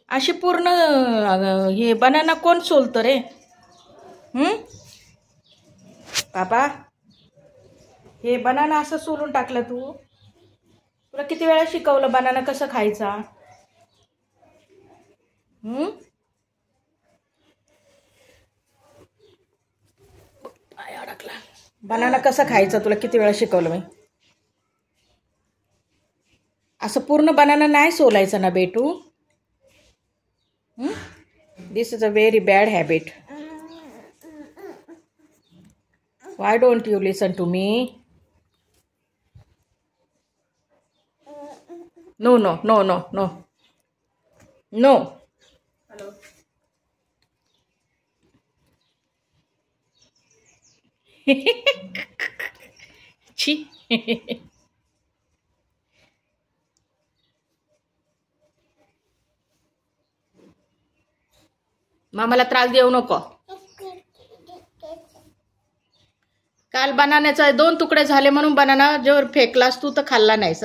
अशी पूर्ण हे बनाना कोण सोलतं रे? बाबा, हे बनाना असं सोलून टाकलं तू? तुला किती वेळा शिकवलं बनाना कसं खायचा? पाय अडकला. बनाना कसं खायचं तुला किती वेळा शिकवलं मी? असं पूर्ण बनाना नाही सोलायचं ना बेटू. This is a very bad habit. Why don't you listen to me? No, no, no, no, no. No. Hello. छी. मामाला त्रास देऊ नको. काल बनाण्याचा 2 तुकडे झाले म्हणून बनाना जेव्हा फेकलास तू तर खाल्ला नाहीस.